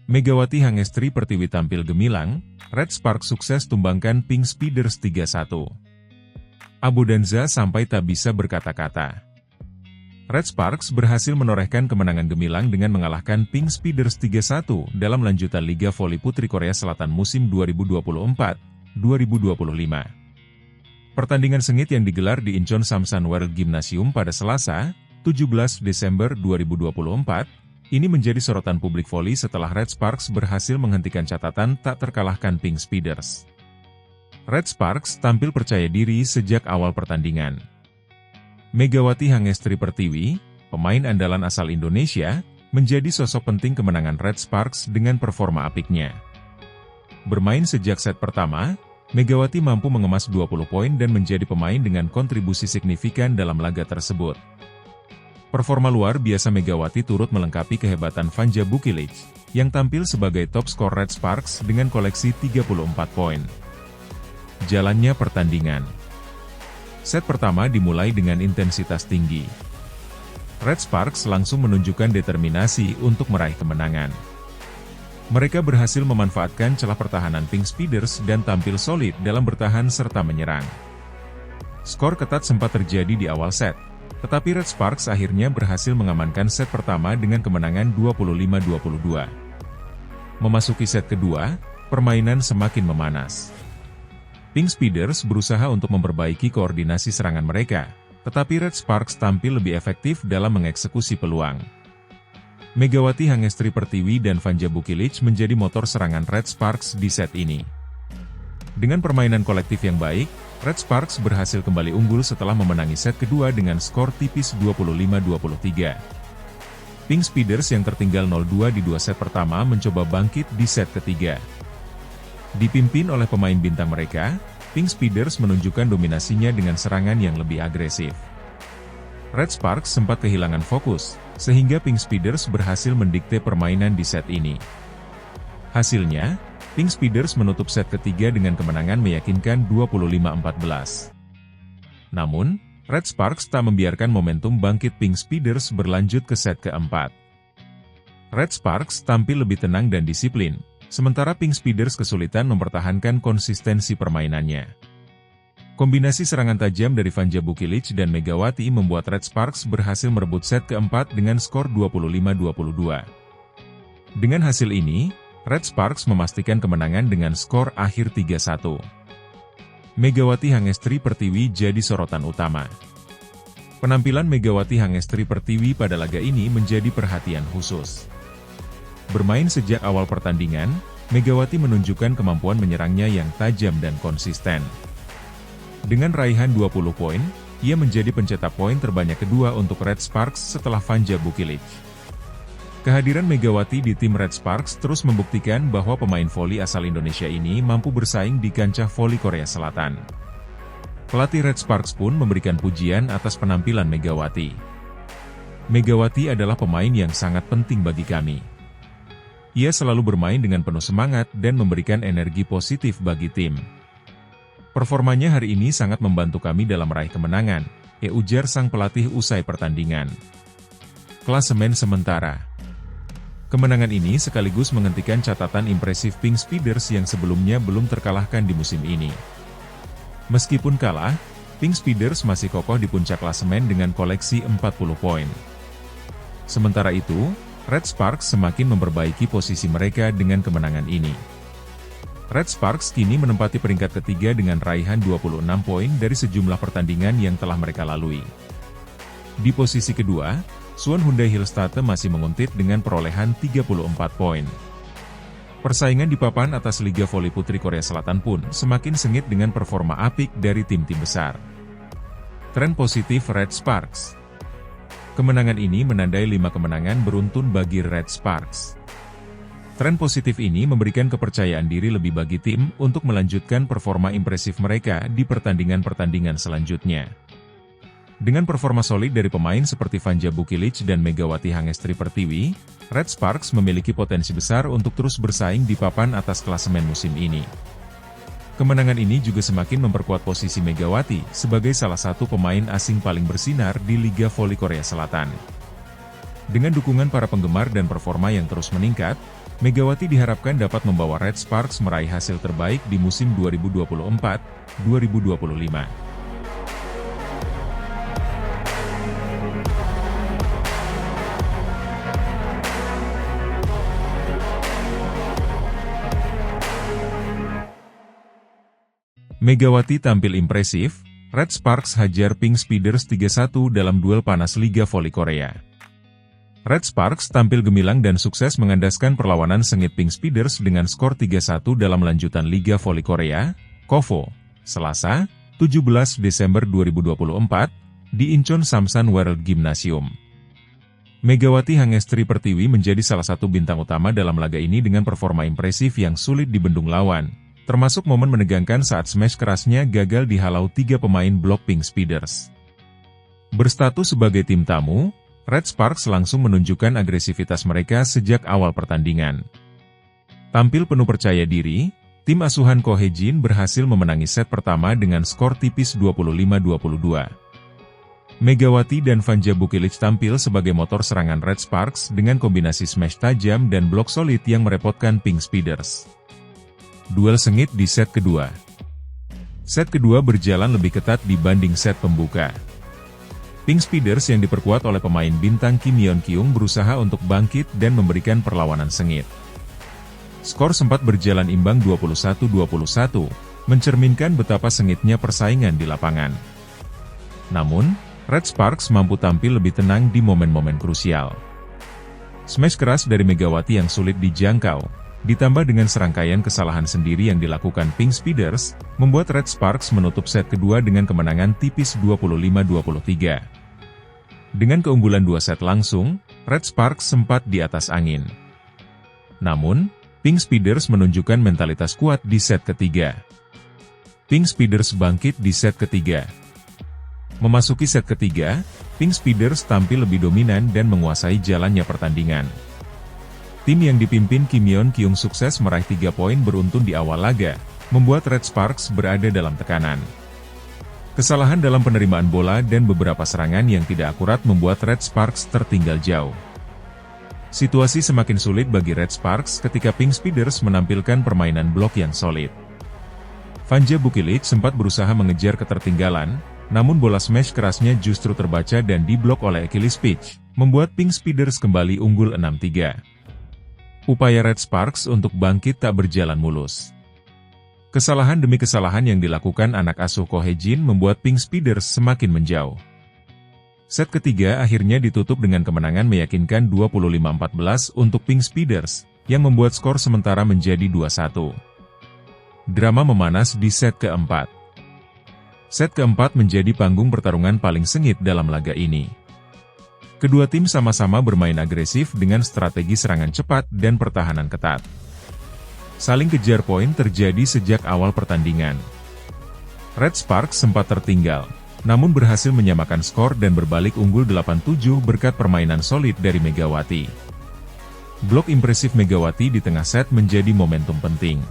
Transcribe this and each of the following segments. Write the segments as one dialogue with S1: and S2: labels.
S1: Megawati Hangestri Pertiwi tampil gemilang, Red Sparks sukses tumbangkan Pink Speeders 3-1. Abu Danza sampai tak bisa berkata-kata. Red Sparks berhasil menorehkan kemenangan gemilang dengan mengalahkan Pink Speeders 3-1 dalam lanjutan Liga Voli Putri Korea Selatan musim 2024-2025. Pertandingan sengit yang digelar di Incheon Samsan World Gymnasium pada Selasa, 17 Desember 2024, ini menjadi sorotan publik voli setelah Red Sparks berhasil menghentikan catatan tak terkalahkan Pink Speeders. Red Sparks tampil percaya diri sejak awal pertandingan. Megawati Hangestri Pertiwi, pemain andalan asal Indonesia, menjadi sosok penting kemenangan Red Sparks dengan performa apiknya. Bermain sejak set pertama, Megawati mampu mengemas 20 poin dan menjadi pemain dengan kontribusi signifikan dalam laga tersebut. Performa luar biasa Megawati turut melengkapi kehebatan Vanja Bukilic, yang tampil sebagai top skor Red Sparks dengan koleksi 34 poin. Jalannya pertandingan. Set pertama dimulai dengan intensitas tinggi. Red Sparks langsung menunjukkan determinasi untuk meraih kemenangan. Mereka berhasil memanfaatkan celah pertahanan Pink Speeders dan tampil solid dalam bertahan serta menyerang. Skor ketat sempat terjadi di awal set, tetapi Red Sparks akhirnya berhasil mengamankan set pertama dengan kemenangan 25-22. Memasuki set kedua, permainan semakin memanas. Pink Speeders berusaha untuk memperbaiki koordinasi serangan mereka, tetapi Red Sparks tampil lebih efektif dalam mengeksekusi peluang. Megawati Hangestri Pertiwi dan Vanja Bukilic menjadi motor serangan Red Sparks di set ini. Dengan permainan kolektif yang baik, Red Sparks berhasil kembali unggul setelah memenangi set kedua dengan skor tipis 25-23. Pink Speeders yang tertinggal 0-2 di dua set pertama mencoba bangkit di set ketiga. Dipimpin oleh pemain bintang mereka, Pink Speeders menunjukkan dominasinya dengan serangan yang lebih agresif. Red Sparks sempat kehilangan fokus, sehingga Pink Speeders berhasil mendikte permainan di set ini. Hasilnya, Pink Speeders menutup set ketiga dengan kemenangan meyakinkan 25-14. Namun, Red Sparks tak membiarkan momentum bangkit Pink Speeders berlanjut ke set keempat. Red Sparks tampil lebih tenang dan disiplin, sementara Pink Speeders kesulitan mempertahankan konsistensi permainannya. Kombinasi serangan tajam dari Vanja Bukilic dan Megawati membuat Red Sparks berhasil merebut set keempat dengan skor 25-22. Dengan hasil ini, Red Sparks memastikan kemenangan dengan skor akhir 3-1. Megawati Hangestri Pertiwi jadi sorotan utama. Penampilan Megawati Hangestri Pertiwi pada laga ini menjadi perhatian khusus. Bermain sejak awal pertandingan, Megawati menunjukkan kemampuan menyerangnya yang tajam dan konsisten. Dengan raihan 20 poin, ia menjadi pencetak poin terbanyak kedua untuk Red Sparks setelah Vanja Bukilic. Kehadiran Megawati di tim Red Sparks terus membuktikan bahwa pemain voli asal Indonesia ini mampu bersaing di kancah voli Korea Selatan. Pelatih Red Sparks pun memberikan pujian atas penampilan Megawati. Megawati adalah pemain yang sangat penting bagi kami. Ia selalu bermain dengan penuh semangat dan memberikan energi positif bagi tim. Performanya hari ini sangat membantu kami dalam meraih kemenangan, ujar sang pelatih usai pertandingan. Klasemen sementara. Kemenangan ini sekaligus menghentikan catatan impresif Pink Speeders yang sebelumnya belum terkalahkan di musim ini. Meskipun kalah, Pink Speeders masih kokoh di puncak klasemen dengan koleksi 40 poin. Sementara itu, Red Sparks semakin memperbaiki posisi mereka dengan kemenangan ini. Red Sparks kini menempati peringkat ketiga dengan raihan 26 poin dari sejumlah pertandingan yang telah mereka lalui. Di posisi kedua, Suwon Hyundai Hillstate masih menguntit dengan perolehan 34 poin. Persaingan di papan atas Liga Voli Putri Korea Selatan pun semakin sengit dengan performa apik dari tim-tim besar. Tren positif Red Sparks. Kemenangan ini menandai 5 kemenangan beruntun bagi Red Sparks. Tren positif ini memberikan kepercayaan diri lebih bagi tim untuk melanjutkan performa impresif mereka di pertandingan-pertandingan selanjutnya. Dengan performa solid dari pemain seperti Vanja Bukilic dan Megawati Hangestri Pertiwi, Red Sparks memiliki potensi besar untuk terus bersaing di papan atas klasemen musim ini. Kemenangan ini juga semakin memperkuat posisi Megawati sebagai salah satu pemain asing paling bersinar di Liga Voli Korea Selatan. Dengan dukungan para penggemar dan performa yang terus meningkat, Megawati diharapkan dapat membawa Red Sparks meraih hasil terbaik di musim 2024-2025. Megawati tampil impresif, Red Sparks hajar Pink Speeders 3-1 dalam duel panas Liga Voli Korea. Red Sparks tampil gemilang dan sukses mengandaskan perlawanan sengit Pink Speeders dengan skor 3-1 dalam lanjutan Liga Voli Korea, KOVO, Selasa, 17 Desember 2024, di Incheon Samsan World Gymnasium. Megawati Hangestri Pertiwi menjadi salah satu bintang utama dalam laga ini dengan performa impresif yang sulit dibendung lawan, termasuk momen menegangkan saat smash kerasnya gagal dihalau 3 pemain blok Pink Speeders. Berstatus sebagai tim tamu, Red Sparks langsung menunjukkan agresivitas mereka sejak awal pertandingan. Tampil penuh percaya diri, tim asuhan Ko Hye-jin berhasil memenangi set pertama dengan skor tipis 25-22. Megawati dan Vanja Bukilic tampil sebagai motor serangan Red Sparks dengan kombinasi smash tajam dan blok solid yang merepotkan Pink Speeders. Duel sengit di set kedua. Set kedua berjalan lebih ketat dibanding set pembuka. Pink Speeders yang diperkuat oleh pemain bintang Kim Yeon Kyung berusaha untuk bangkit dan memberikan perlawanan sengit. Skor sempat berjalan imbang 21-21, mencerminkan betapa sengitnya persaingan di lapangan. Namun, Red Sparks mampu tampil lebih tenang di momen-momen krusial. Smash keras dari Megawati yang sulit dijangkau, ditambah dengan serangkaian kesalahan sendiri yang dilakukan Pink Speeders, membuat Red Sparks menutup set kedua dengan kemenangan tipis 25-23. Dengan keunggulan 2 set langsung, Red Sparks sempat di atas angin. Namun, Pink Speeders menunjukkan mentalitas kuat di set ketiga. Pink Speeders bangkit di set ketiga. Memasuki set ketiga, Pink Speeders tampil lebih dominan dan menguasai jalannya pertandingan. Tim yang dipimpin Kim Yeon Kyung sukses meraih 3 poin beruntun di awal laga, membuat Red Sparks berada dalam tekanan. Kesalahan dalam penerimaan bola dan beberapa serangan yang tidak akurat membuat Red Sparks tertinggal jauh. Situasi semakin sulit bagi Red Sparks ketika Pink Speeders menampilkan permainan blok yang solid. Vanja Bukilic sempat berusaha mengejar ketertinggalan, namun bola smash kerasnya justru terbaca dan diblok oleh Achilles Peach, membuat Pink Speeders kembali unggul 6-3. Upaya Red Sparks untuk bangkit tak berjalan mulus. Kesalahan demi kesalahan yang dilakukan anak asuh Ko Hye-jin membuat Pink Speeders semakin menjauh. Set ketiga akhirnya ditutup dengan kemenangan meyakinkan 25-14 untuk Pink Speeders, yang membuat skor sementara menjadi 2-1. Drama memanas di set keempat. Set keempat menjadi panggung pertarungan paling sengit dalam laga ini. Kedua tim sama-sama bermain agresif dengan strategi serangan cepat dan pertahanan ketat. Saling kejar poin terjadi sejak awal pertandingan. Red Sparks sempat tertinggal, namun berhasil menyamakan skor dan berbalik unggul 8-7 berkat permainan solid dari Megawati. Blok impresif Megawati di tengah set menjadi momentum penting.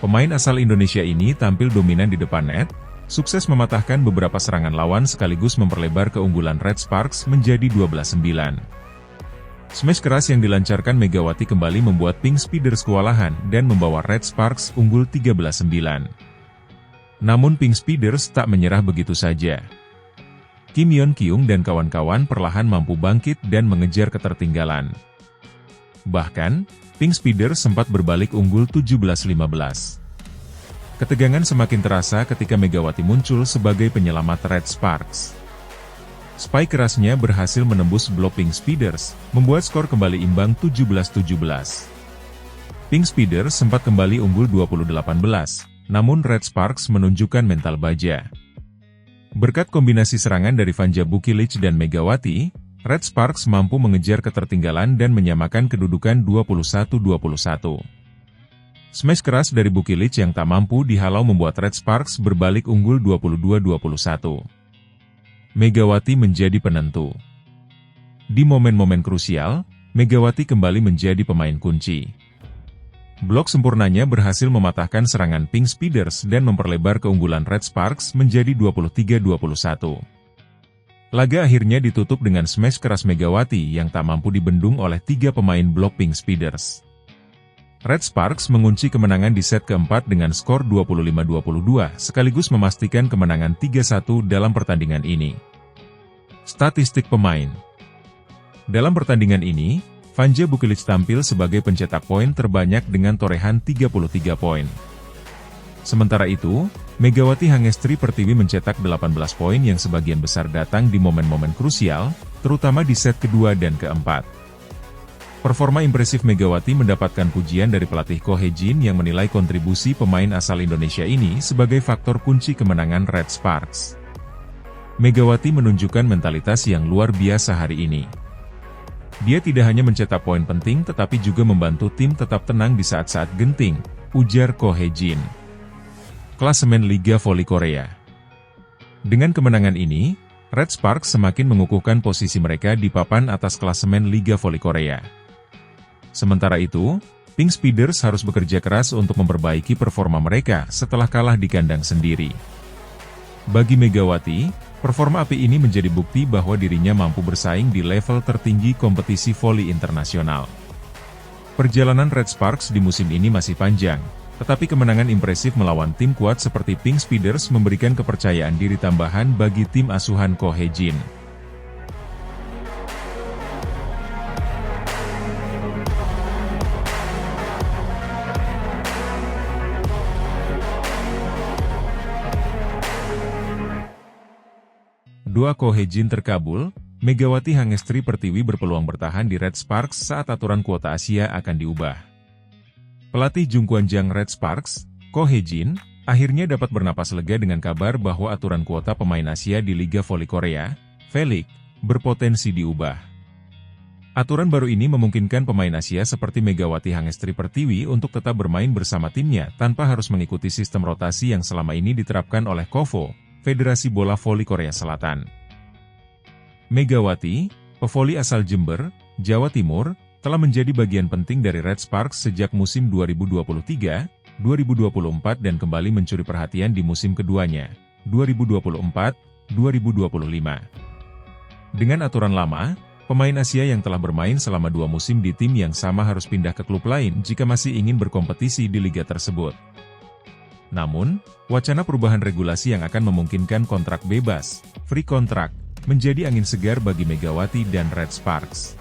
S1: Pemain asal Indonesia ini tampil dominan di depan net, sukses mematahkan beberapa serangan lawan sekaligus memperlebar keunggulan Red Sparks menjadi 12-9. Smash keras yang dilancarkan Megawati kembali membuat Pink Speeders kewalahan dan membawa Red Sparks unggul 13-9. Namun Pink Speeders tak menyerah begitu saja. Kim Yeon Kyung dan kawan-kawan perlahan mampu bangkit dan mengejar ketertinggalan. Bahkan, Pink Speeders sempat berbalik unggul 17-15. Ketegangan semakin terasa ketika Megawati muncul sebagai penyelamat Red Sparks. Spike kerasnya berhasil menembus blok Pink Speeders, membuat skor kembali imbang 17-17. Pink Speeders sempat kembali unggul 20-18, namun Red Sparks menunjukkan mental baja. Berkat kombinasi serangan dari Vanja Bukilic dan Megawati, Red Sparks mampu mengejar ketertinggalan dan menyamakan kedudukan 21-21. Smash keras dari Bukilic yang tak mampu dihalau membuat Red Sparks berbalik unggul 22-21. Megawati menjadi penentu. Di momen-momen krusial, Megawati kembali menjadi pemain kunci. Blok sempurnanya berhasil mematahkan serangan Pink Speeders dan memperlebar keunggulan Red Sparks menjadi 23-21. Laga akhirnya ditutup dengan smash keras Megawati yang tak mampu dibendung oleh 3 pemain blok Pink Speeders. Red Sparks mengunci kemenangan di set keempat dengan skor 25-22 sekaligus memastikan kemenangan 3-1 dalam pertandingan ini. Statistik pemain. Dalam pertandingan ini, Vanja Bukilic tampil sebagai pencetak poin terbanyak dengan torehan 33 poin. Sementara itu, Megawati Hangestri Pertiwi mencetak 18 poin yang sebagian besar datang di momen-momen krusial, terutama di set kedua dan keempat. Performa impresif Megawati mendapatkan pujian dari pelatih Ko Hee-jin yang menilai kontribusi pemain asal Indonesia ini sebagai faktor kunci kemenangan Red Sparks. Megawati menunjukkan mentalitas yang luar biasa hari ini. Dia tidak hanya mencetak poin penting tetapi juga membantu tim tetap tenang di saat-saat genting, ujar Ko Hee-jin. Klasemen Liga Voli Korea. Dengan kemenangan ini, Red Sparks semakin mengukuhkan posisi mereka di papan atas klasemen Liga Voli Korea. Sementara itu, Pink Speeders harus bekerja keras untuk memperbaiki performa mereka setelah kalah di kandang sendiri. Bagi Megawati, performa api ini menjadi bukti bahwa dirinya mampu bersaing di level tertinggi kompetisi voli internasional. Perjalanan Red Sparks di musim ini masih panjang, tetapi kemenangan impresif melawan tim kuat seperti Pink Speeders memberikan kepercayaan diri tambahan bagi tim asuhan Ko Hee-jin. Doa Ko Hee-jin terkabul, Megawati Hangestri Pertiwi berpeluang bertahan di Red Sparks saat aturan kuota Asia akan diubah. Pelatih Jungkwanjang Red Sparks, Ko Hee-jin, akhirnya dapat bernapas lega dengan kabar bahwa aturan kuota pemain Asia di Liga Voli Korea, V-League, berpotensi diubah. Aturan baru ini memungkinkan pemain Asia seperti Megawati Hangestri Pertiwi untuk tetap bermain bersama timnya tanpa harus mengikuti sistem rotasi yang selama ini diterapkan oleh KOVO, Federasi Bola Voli Korea Selatan. Megawati, pevoli asal Jember, Jawa Timur, telah menjadi bagian penting dari Red Sparks sejak musim 2023-2024 dan kembali mencuri perhatian di musim keduanya, 2024-2025. Dengan aturan lama, pemain Asia yang telah bermain selama 2 musim di tim yang sama harus pindah ke klub lain jika masih ingin berkompetisi di liga tersebut. Namun, wacana perubahan regulasi yang akan memungkinkan kontrak bebas, free contract, menjadi angin segar bagi Megawati dan Red Sparks.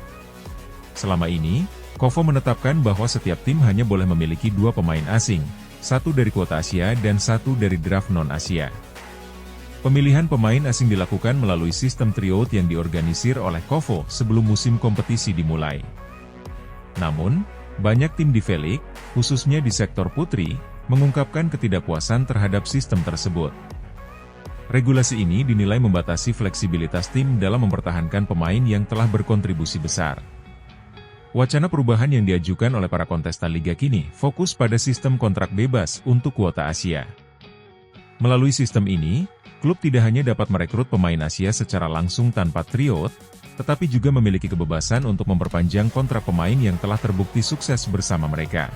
S1: Selama ini, KOVO menetapkan bahwa setiap tim hanya boleh memiliki 2 pemain asing, 1 dari kuota Asia dan 1 dari draft non-Asia. Pemilihan pemain asing dilakukan melalui sistem tryout yang diorganisir oleh KOVO sebelum musim kompetisi dimulai. Namun, banyak tim di V-League, khususnya di sektor putri, mengungkapkan ketidakpuasan terhadap sistem tersebut. Regulasi ini dinilai membatasi fleksibilitas tim dalam mempertahankan pemain yang telah berkontribusi besar. Wacana perubahan yang diajukan oleh para kontestan liga kini fokus pada sistem kontrak bebas untuk kuota Asia. Melalui sistem ini, klub tidak hanya dapat merekrut pemain Asia secara langsung tanpa tryout, tetapi juga memiliki kebebasan untuk memperpanjang kontrak pemain yang telah terbukti sukses bersama mereka.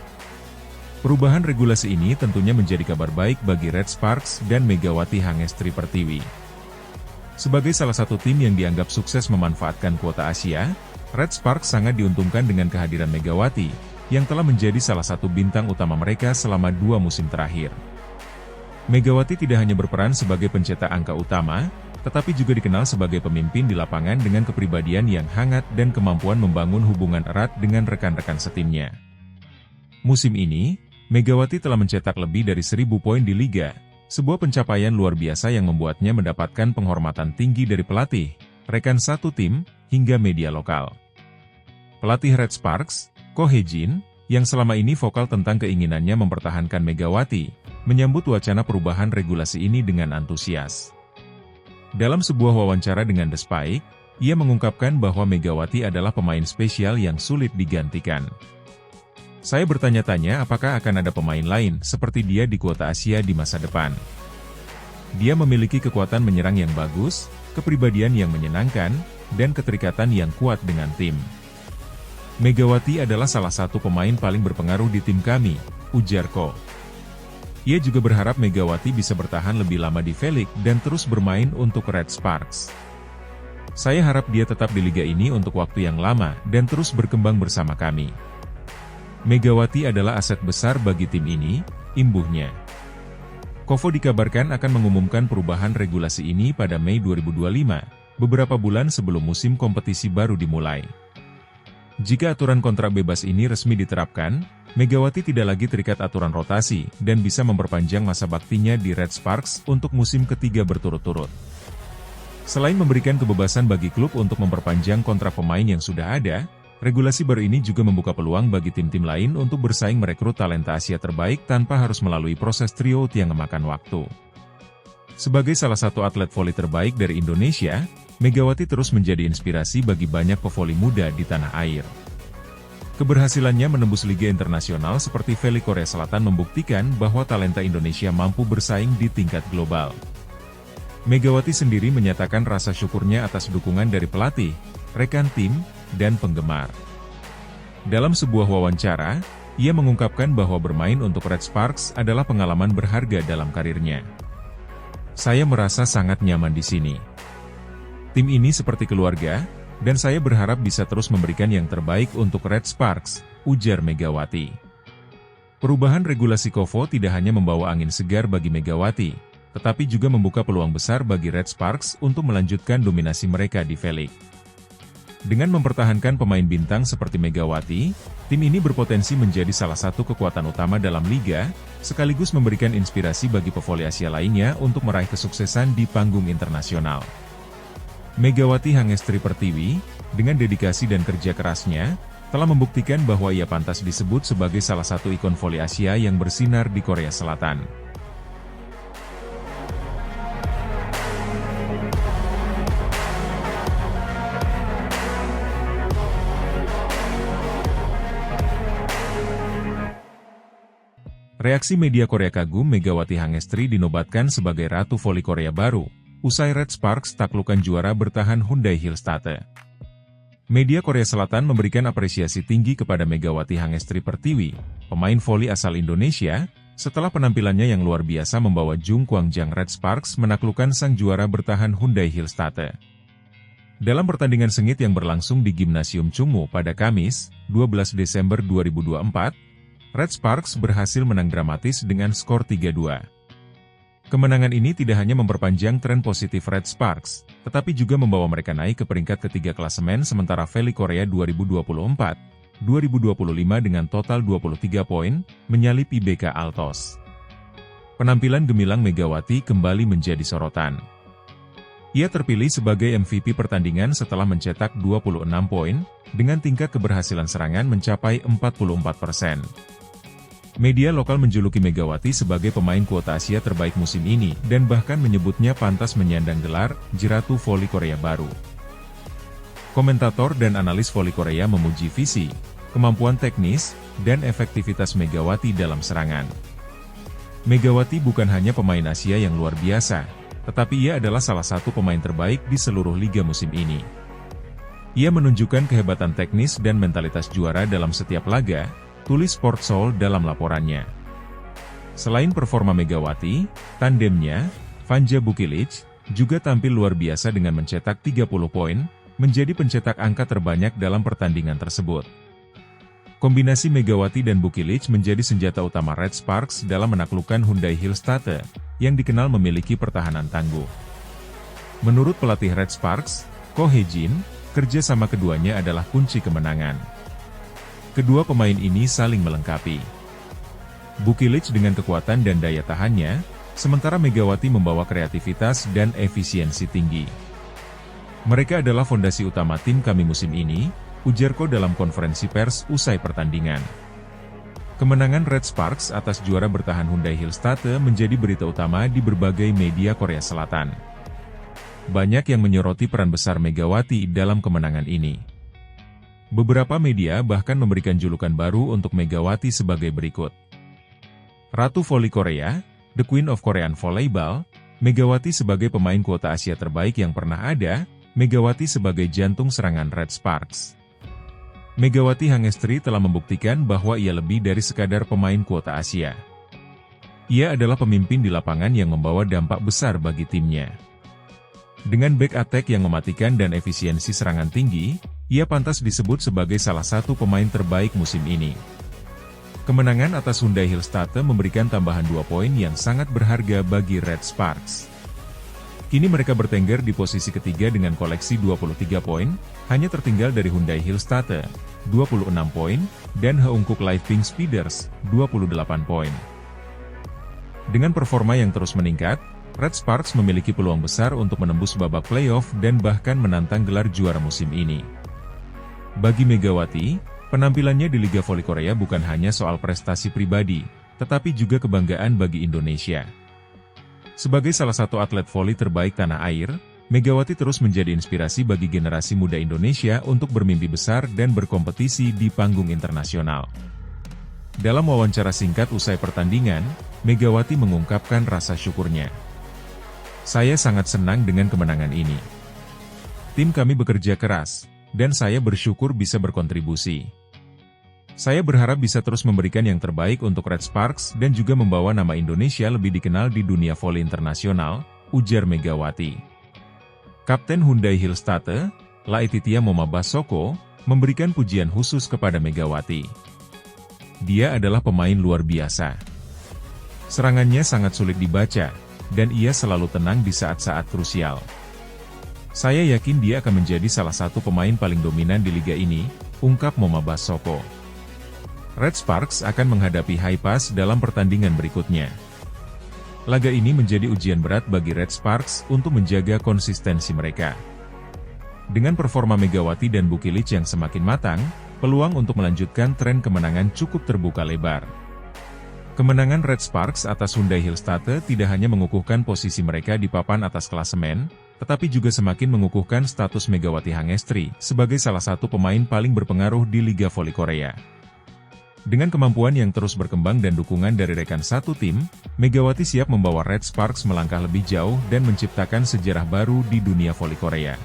S1: Perubahan regulasi ini tentunya menjadi kabar baik bagi Red Sparks dan Megawati Hangestri Pertiwi. Sebagai salah satu tim yang dianggap sukses memanfaatkan kuota Asia, Red Sparks sangat diuntungkan dengan kehadiran Megawati, yang telah menjadi salah satu bintang utama mereka selama 2 musim terakhir. Megawati tidak hanya berperan sebagai pencetak angka utama, tetapi juga dikenal sebagai pemimpin di lapangan dengan kepribadian yang hangat dan kemampuan membangun hubungan erat dengan rekan-rekan setimnya. Musim ini, Megawati telah mencetak lebih dari 1.000 poin di Liga, sebuah pencapaian luar biasa yang membuatnya mendapatkan penghormatan tinggi dari pelatih, rekan satu tim, hingga media lokal. Pelatih Red Sparks, Ko Hee-jin, yang selama ini vokal tentang keinginannya mempertahankan Megawati, menyambut wacana perubahan regulasi ini dengan antusias. Dalam sebuah wawancara dengan The Spike, ia mengungkapkan bahwa Megawati adalah pemain spesial yang sulit digantikan. Saya bertanya-tanya apakah akan ada pemain lain seperti dia di kuota Asia di masa depan. Dia memiliki kekuatan menyerang yang bagus, kepribadian yang menyenangkan, dan keterikatan yang kuat dengan tim. Megawati adalah salah satu pemain paling berpengaruh di tim kami, ujar Ko. Ia juga berharap Megawati bisa bertahan lebih lama di V-League dan terus bermain untuk Red Sparks. Saya harap dia tetap di liga ini untuk waktu yang lama dan terus berkembang bersama kami. Megawati adalah aset besar bagi tim ini, imbuhnya. Kovo dikabarkan akan mengumumkan perubahan regulasi ini pada Mei 2025, beberapa bulan sebelum musim kompetisi baru dimulai. Jika aturan kontrak bebas ini resmi diterapkan, Megawati tidak lagi terikat aturan rotasi dan bisa memperpanjang masa baktinya di Red Sparks untuk musim ketiga berturut-turut. Selain memberikan kebebasan bagi klub untuk memperpanjang kontrak pemain yang sudah ada, regulasi baru ini juga membuka peluang bagi tim-tim lain untuk bersaing merekrut talenta Asia terbaik tanpa harus melalui proses tryout yang memakan waktu. Sebagai salah satu atlet voli terbaik dari Indonesia, Megawati terus menjadi inspirasi bagi banyak pevoli muda di tanah air. Keberhasilannya menembus liga internasional seperti Veli Korea Selatan membuktikan bahwa talenta Indonesia mampu bersaing di tingkat global. Megawati sendiri menyatakan rasa syukurnya atas dukungan dari pelatih, rekan tim, dan penggemar. Dalam sebuah wawancara, ia mengungkapkan bahwa bermain untuk Red Sparks adalah pengalaman berharga dalam karirnya. Saya merasa sangat nyaman di sini. Tim ini seperti keluarga, dan saya berharap bisa terus memberikan yang terbaik untuk Red Sparks, ujar Megawati. Perubahan regulasi Kovo tidak hanya membawa angin segar bagi Megawati, tetapi juga membuka peluang besar bagi Red Sparks untuk melanjutkan dominasi mereka di V-League. Dengan mempertahankan pemain bintang seperti Megawati, tim ini berpotensi menjadi salah satu kekuatan utama dalam liga, sekaligus memberikan inspirasi bagi pevoli Asia lainnya untuk meraih kesuksesan di panggung internasional. Megawati Hangestri Pertiwi, dengan dedikasi dan kerja kerasnya, telah membuktikan bahwa ia pantas disebut sebagai salah satu ikon voli Asia yang bersinar di Korea Selatan. Reaksi media Korea kagum Megawati Hangestri dinobatkan sebagai Ratu Voli Korea baru, usai Red Sparks taklukan juara bertahan Hyundai Hillstate. Media Korea Selatan memberikan apresiasi tinggi kepada Megawati Hangestri Pertiwi, pemain voli asal Indonesia, setelah penampilannya yang luar biasa membawa Jung Kwangjang Red Sparks menaklukkan sang juara bertahan Hyundai Hillstate. Dalam pertandingan sengit yang berlangsung di Gimnasium Chungmu pada Kamis, 12 Desember 2024, Red Sparks berhasil menang dramatis dengan skor 3-2. Kemenangan ini tidak hanya memperpanjang tren positif Red Sparks, tetapi juga membawa mereka naik ke peringkat ketiga klasemen sementara Veli Korea 2024-2025 dengan total 23 poin, menyalip IBK Altos. Penampilan gemilang Megawati kembali menjadi sorotan. Ia terpilih sebagai MVP pertandingan setelah mencetak 26 poin, dengan tingkat keberhasilan serangan mencapai 44%. Media lokal menjuluki Megawati sebagai pemain kuota Asia terbaik musim ini dan bahkan menyebutnya pantas menyandang gelar Ratu Voli Korea baru. Komentator dan analis voli Korea memuji visi, kemampuan teknis, dan efektivitas Megawati dalam serangan. Megawati bukan hanya pemain Asia yang luar biasa, tetapi ia adalah salah satu pemain terbaik di seluruh liga musim ini. Ia menunjukkan kehebatan teknis dan mentalitas juara dalam setiap laga, tulis Sportsoul dalam laporannya. Selain performa Megawati, tandemnya, Vanja Bukilic, juga tampil luar biasa dengan mencetak 30 poin, menjadi pencetak angka terbanyak dalam pertandingan tersebut. Kombinasi Megawati dan Bukilic menjadi senjata utama Red Sparks dalam menaklukkan Hyundai Hillstate, yang dikenal memiliki pertahanan tangguh. Menurut pelatih Red Sparks, Ko Hye-jin, kerja sama keduanya adalah kunci kemenangan. Kedua pemain ini saling melengkapi. Bukilic dengan kekuatan dan daya tahannya, sementara Megawati membawa kreativitas dan efisiensi tinggi. Mereka adalah fondasi utama tim kami musim ini, ujar Ko dalam konferensi pers usai pertandingan. Kemenangan Red Sparks atas juara bertahan Hyundai Hillstate menjadi berita utama di berbagai media Korea Selatan. Banyak yang menyoroti peran besar Megawati dalam kemenangan ini. Beberapa media bahkan memberikan julukan baru untuk Megawati sebagai berikut. Ratu Voli Korea, The Queen of Korean Volleyball, Megawati sebagai pemain kuota Asia terbaik yang pernah ada, Megawati sebagai jantung serangan Red Sparks. Megawati Hangestri telah membuktikan bahwa ia lebih dari sekadar pemain kuota Asia. Ia adalah pemimpin di lapangan yang membawa dampak besar bagi timnya. Dengan back attack yang mematikan dan efisiensi serangan tinggi, ia pantas disebut sebagai salah satu pemain terbaik musim ini. Kemenangan atas Hyundai Hillstatte memberikan tambahan 2 poin yang sangat berharga bagi Red Sparks. Kini mereka bertengger di posisi ketiga dengan koleksi 23 poin, hanya tertinggal dari Hyundai Hillstatte, 26 poin, dan Heungkuk Live Pink Speeders, 28 poin. Dengan performa yang terus meningkat, Red Sparks memiliki peluang besar untuk menembus babak playoff dan bahkan menantang gelar juara musim ini. Bagi Megawati, penampilannya di Liga Voli Korea bukan hanya soal prestasi pribadi, tetapi juga kebanggaan bagi Indonesia. Sebagai salah satu atlet voli terbaik tanah air, Megawati terus menjadi inspirasi bagi generasi muda Indonesia untuk bermimpi besar dan berkompetisi di panggung internasional. Dalam wawancara singkat usai pertandingan, Megawati mengungkapkan rasa syukurnya. "Saya sangat senang dengan kemenangan ini. Tim kami bekerja keras, dan saya bersyukur bisa berkontribusi. Saya berharap bisa terus memberikan yang terbaik untuk Red Sparks dan juga membawa nama Indonesia lebih dikenal di dunia voli internasional," ujar Megawati. Kapten Hyundai Hillstatte, Laetitia Momabasoko, memberikan pujian khusus kepada Megawati. "Dia adalah pemain luar biasa. Serangannya sangat sulit dibaca, dan ia selalu tenang di saat-saat krusial. Saya yakin dia akan menjadi salah satu pemain paling dominan di liga ini," ungkap Momabasoko. Red Sparks akan menghadapi Haepass dalam pertandingan berikutnya. Laga ini menjadi ujian berat bagi Red Sparks untuk menjaga konsistensi mereka. Dengan performa Megawati dan Bukilic yang semakin matang, peluang untuk melanjutkan tren kemenangan cukup terbuka lebar. Kemenangan Red Sparks atas Hyundai Hillstatte tidak hanya mengukuhkan posisi mereka di papan atas klasemen, tetapi juga semakin mengukuhkan status Megawati Hangestri sebagai salah satu pemain paling berpengaruh di Liga Voli Korea. Dengan kemampuan yang terus berkembang dan dukungan dari rekan satu tim, Megawati siap membawa Red Sparks melangkah lebih jauh dan menciptakan sejarah baru di dunia voli Korea.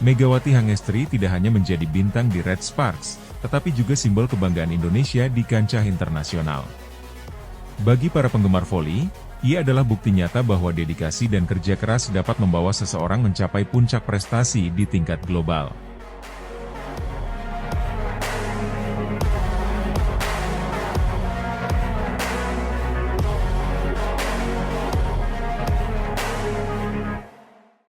S1: Megawati Hangestri tidak hanya menjadi bintang di Red Sparks, tetapi juga simbol kebanggaan Indonesia di kancah internasional. Bagi para penggemar voli, ia adalah bukti nyata bahwa dedikasi dan kerja keras dapat membawa seseorang mencapai puncak prestasi di tingkat global.